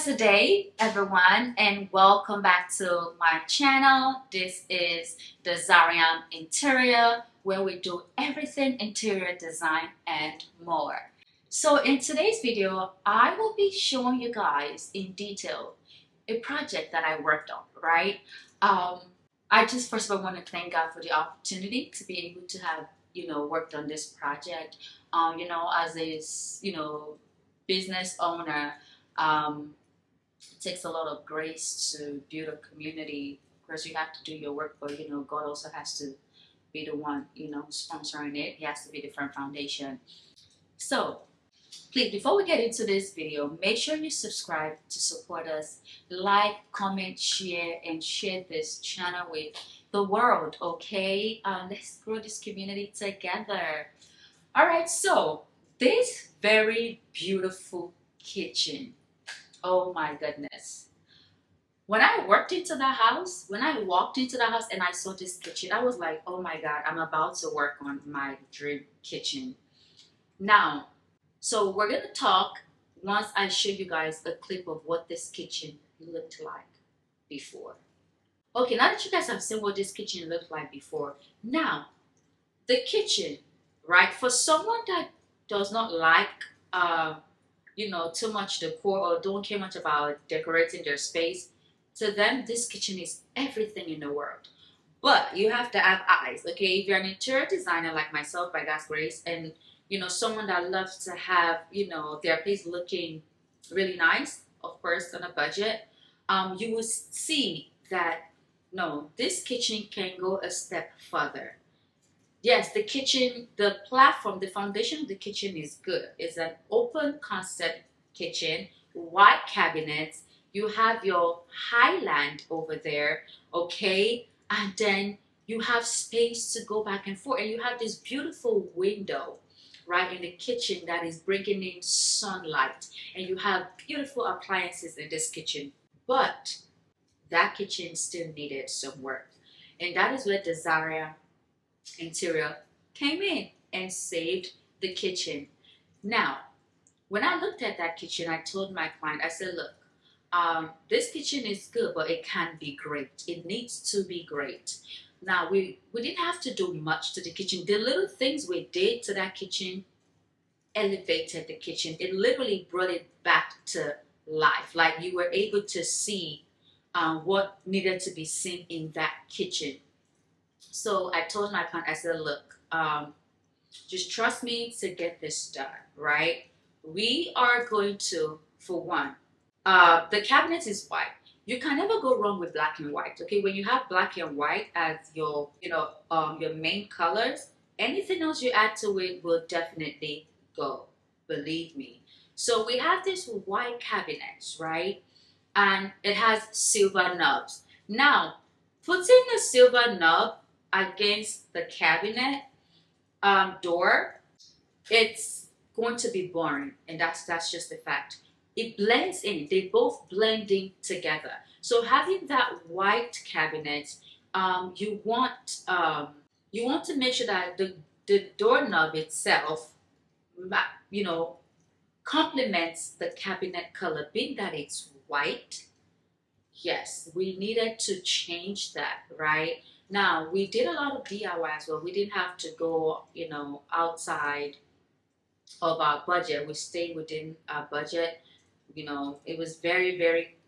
blessed day, everyone, and welcome back to my channel. This is the Zariam Interior, where we do everything interior design and more. So in today's video, I will be showing you guys in detail a project that I worked on, right? Um, I just first of all want to thank God for the opportunity to be able to have, worked on this project. As a, business owner, it takes a lot of grace to build a community. Of course, you have to do your work, but God also has to be the one, sponsoring it. He has to be the firm foundation. So, please, before we get into this video, make sure you subscribe to support us. Like, comment, share, and share this channel with the world, okay? Let's grow this community together. All right, so this very beautiful kitchen. Oh my goodness. When I walked into the house and I saw this kitchen, I was like, oh my God, I'm about to work on my dream kitchen. Now, so we're going to talk once I show you guys a clip of what this kitchen looked like before. Okay, now that you guys have seen what this kitchen looked like before, now the kitchen, right? For someone that does not like, too much decor or don't care much about decorating their space, to them, this kitchen is everything in the world. But you have to have eyes, okay? If you're an interior designer like myself, by God's grace, and someone that loves to have, their place looking really nice, of course, on a budget, you will see that no, this kitchen can go a step further. Yes, the kitchen, the platform, the foundation of the kitchen is good. It's an open concept kitchen, white cabinets. You have your highland over there, okay? And then you have space to go back and forth. And you have this beautiful window, right, in the kitchen that is bringing in sunlight. And you have beautiful appliances in this kitchen. But that kitchen still needed some work. And that is where the Zaria Interior came in and saved the kitchen. Now, when I looked at that kitchen, I told my client, I said, look, this kitchen is good, but it can be great. It needs to be great. Now, we didn't have to do much to the kitchen. The little things we did to that kitchen elevated the kitchen. It literally brought it back to life. Like you were able to see what needed to be seen in that kitchen. So I told my client, I said, look, just trust me to get this done, right? We are going to, for one, the cabinet is white. You can never go wrong with black and white, okay? When you have black and white as your, your main colors, anything else you add to it will definitely go, believe me. So we have this white cabinet, right? And it has silver knobs. Now, putting the silver knob against the cabinet door, it's going to be boring, and that's just the fact. It blends in. They both blend in together. So having that white cabinet, you want to make sure that the doorknob itself, complements the cabinet color, being that it's white. Yes, we needed to change that, right? Now, we did a lot of DIY as well. We didn't have to go, outside of our budget. We stayed within our budget. It was very, very,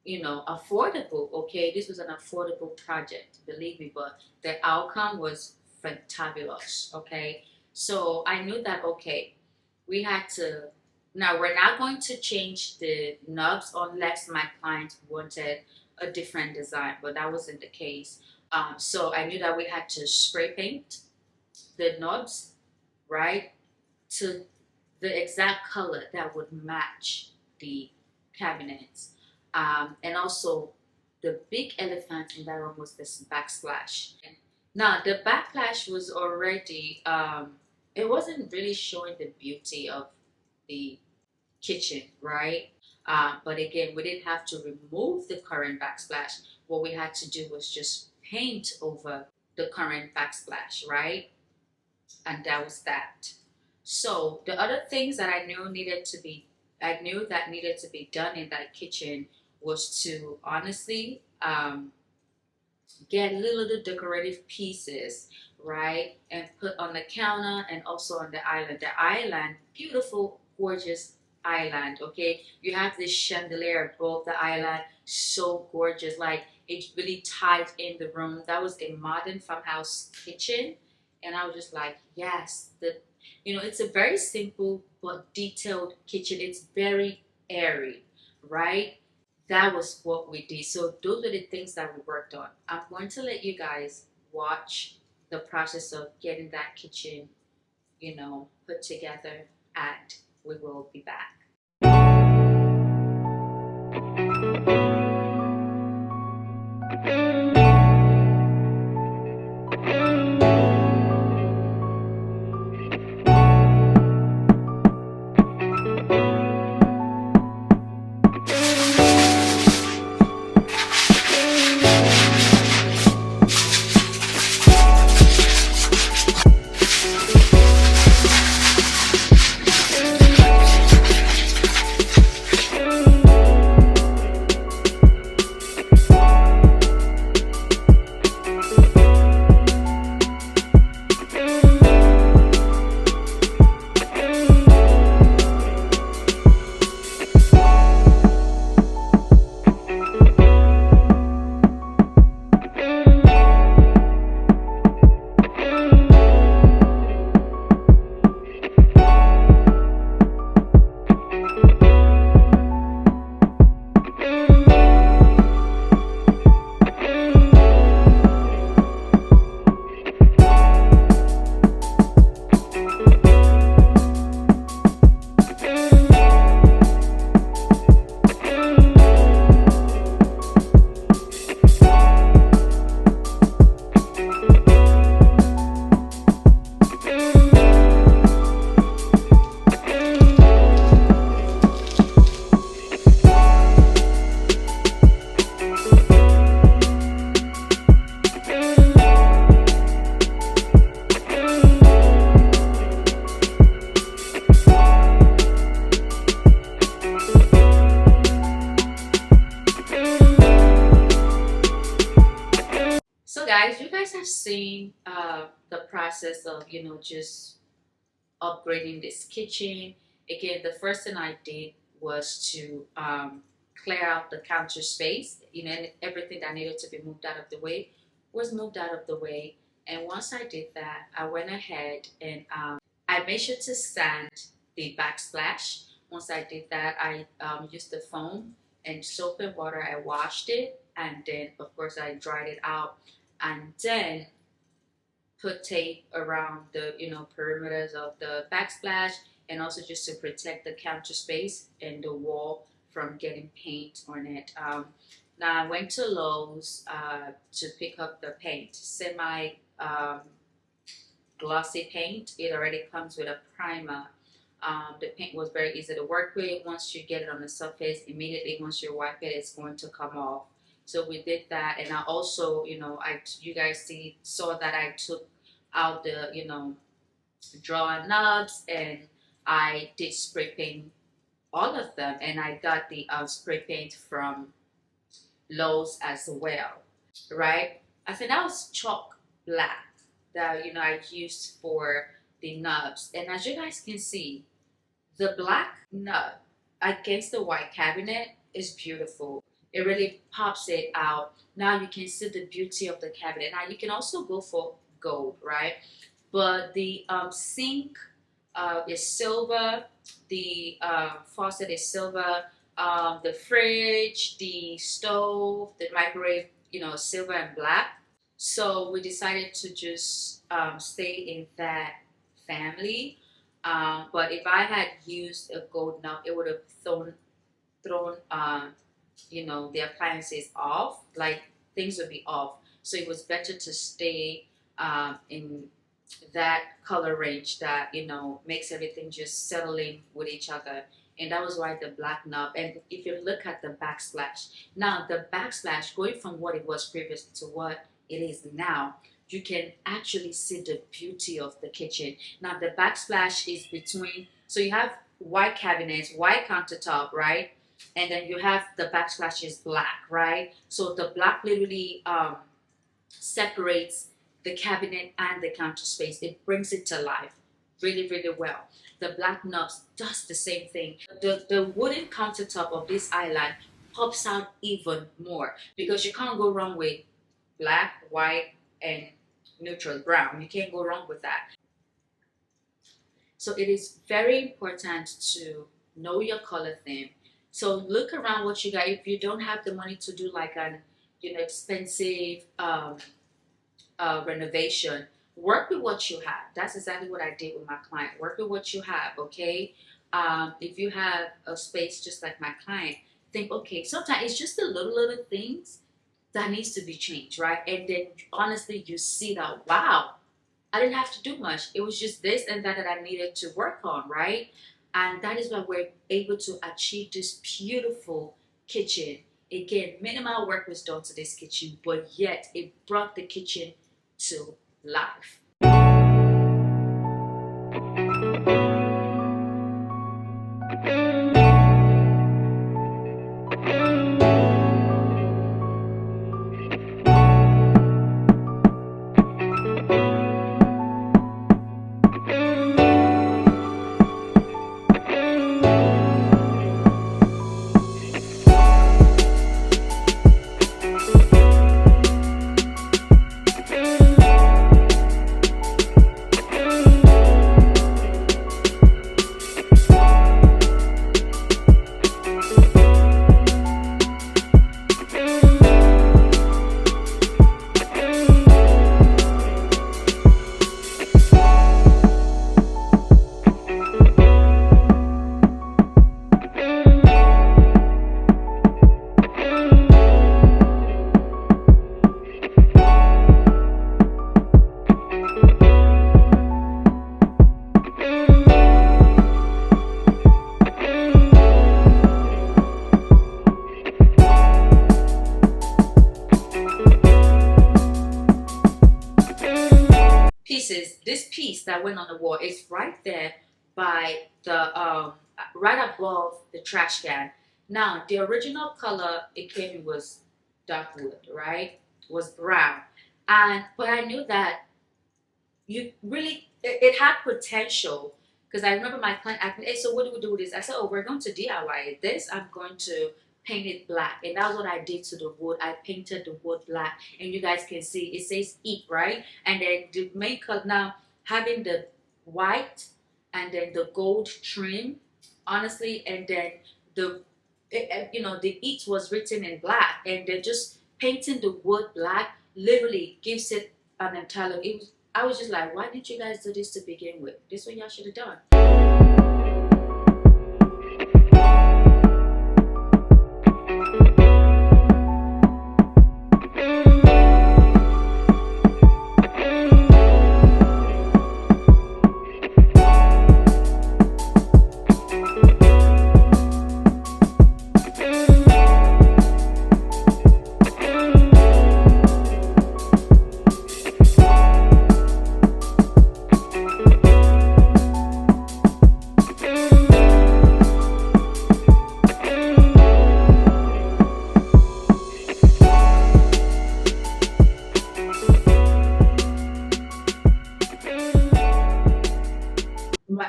affordable, okay? This was an affordable project, believe me, but the outcome was fantabulous, okay? So I knew that, okay, we had to, now we're not going to change the knobs unless my client wanted a different design, but that wasn't the case. So I knew that we had to spray paint the knobs, right, to the exact color that would match the cabinets. And also the big elephant in that room was this backsplash. Now the backsplash was already, it wasn't really showing the beauty of the kitchen, right? But again, we didn't have to remove the current backsplash. What we had to do was just paint over the current backsplash, right? And that was that. So the other things that I knew needed to be I knew that needed to be done in that kitchen was to honestly get little decorative pieces, right, and put on the counter and also on the island. The island, beautiful, gorgeous island. Okay, you have this chandelier above the island, so gorgeous. Like it really tied in the room. That was a modern farmhouse kitchen, and I was just like, yes, it's a very simple but detailed kitchen. It's very airy, right? That was what we did. So those are the things that we worked on. I'm going to let you guys watch the process of getting that kitchen, put together, and we will be back. So guys, you guys have seen the process of just upgrading this kitchen. Again, the first thing I did was to clear out the counter space, and everything that needed to be moved out of the way was moved out of the way. And once I did that, I went ahead and I made sure to sand the backsplash. Once I did that, I used the foam and soap and water. I washed it, and then of course I dried it out, and then put tape around the perimeters of the backsplash, and also just to protect the counter space and the wall from getting paint on it. Now I went to Lowe's to pick up the paint, semi glossy paint. It already comes with a primer. The paint was very easy to work with. Once you get it on the surface, immediately once you wipe it, it's going to come off. So we did that, and I also, you guys saw that I took out the, drawer knobs, and I did spray paint all of them, and I got the spray paint from Lowe's as well, right? I think that was chalk black that I used for the knobs, and as you guys can see, the black nub against the white cabinet is beautiful. It really pops it out. Now you can see the beauty of the cabinet. Now you can also go for gold, right? But the sink is silver. The faucet is silver. The fridge, the stove, the microwave, silver and black. So we decided to just stay in that family. But if I had used a gold knob, it would have thrown the appliances off. Like things would be off. So it was better to stay in that color range that makes everything just settling with each other. And that was why the black knob. And if you look at the backsplash, now the backsplash going from what it was previous to what it is now, you can actually see the beauty of the kitchen. Now the backsplash is between, so you have white cabinets, white countertop, right? And then you have the backsplash black, right? So the black literally separates the cabinet and the counter space. It brings it to life really, really well. The black knobs does the same thing. The wooden countertop of this island pops out even more because you can't go wrong with black, white, and neutral brown. You can't go wrong with that. So it is very important to know your color theme. So look around what you got. If you don't have the money to do like an expensive renovation, work with what you have. That's exactly what I did with my client. Work with what you have, okay? If you have a space just like my client, think, okay, sometimes it's just the little things that needs to be changed, right? And then honestly, you see that, wow, I didn't have to do much. It was just this and that that I needed to work on, right? And that is why we're able to achieve this beautiful kitchen. Again, minimal work was done to this kitchen, but yet it brought the kitchen to life. Pieces, this piece that went on the wall is right there by the right above the trash can. Now the original color it came in was dark wood, right? Was brown, and but I knew that you really it had potential because I remember my client asked me, "Hey, so what do we do with this?" I said, "Oh, we're going to DIY it. This I'm going to paint it black," and that's what I did to the wood. I painted the wood black, and you guys can see it says "Eat," right? And then the main color now having the white and then the gold trim, honestly, and then the the "Eat" was written in black, and then just painting the wood black literally gives it an entirely. I was just like, why didn't you guys do this to begin with? This is what y'all should have done.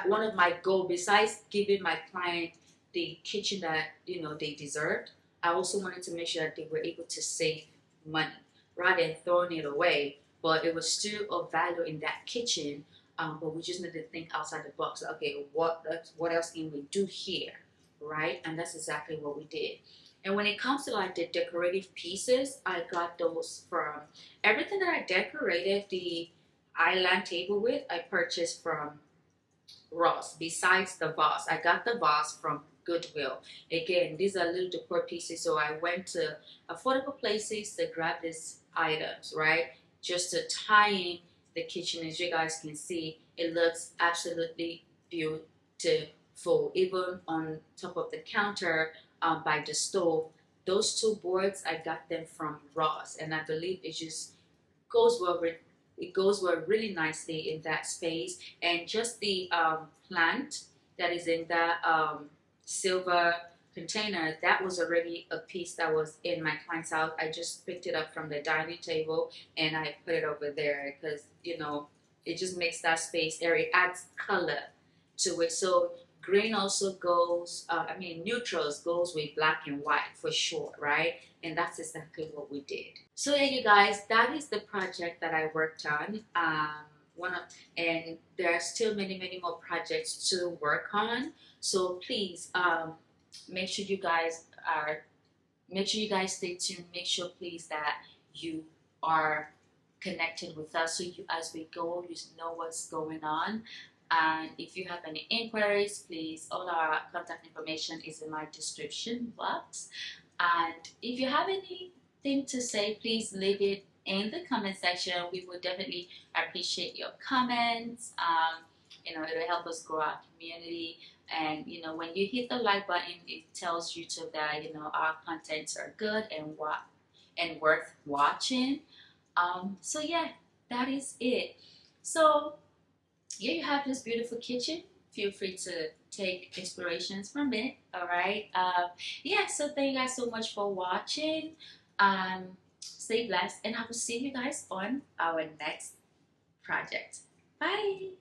One of my goals, besides giving my client the kitchen that they deserved, I also wanted to make sure that they were able to save money rather than throwing it away. But it was still of value in that kitchen. But we just need to think outside the box. Okay, what else can we do here, right? And that's exactly what we did. And when it comes to like the decorative pieces, I got those from everything that I decorated the island table with. I purchased from Ross. Besides the vase, I got the vase from Goodwill. Again, these are little decor pieces, so I went to affordable places to grab these items, right? Just to tie in the kitchen. As you guys can see, it looks absolutely beautiful. Even on top of the counter by the stove, those two boards, I got them from Ross, and I believe it just goes well with it goes well really nicely in that space. And just the plant that is in that silver container, that was already a piece that was in my client's house. I just picked it up from the dining table and I put it over there because, you know, it just makes that space area, it adds color to it. So green also goes, neutrals goes with black and white for sure, right? And that's exactly what we did. So yeah, you guys, that is the project that I worked on. And there are still many more projects to work on. So please, make sure you guys are, make sure you guys stay tuned. Make sure please that you are connected with us so you, as we go, you know what's going on. And if you have any inquiries, please, all our contact information is in my description box. And if you have anything to say, please leave it in the comment section. We will definitely appreciate your comments. It'll help us grow our community. And when you hit the like button, it tells YouTube that our contents are good and worth watching. So yeah, that is it. So here you have this beautiful kitchen. Feel free to take inspirations from it. All right. Yeah. So thank you guys so much for watching. Stay blessed, and I will see you guys on our next project. Bye.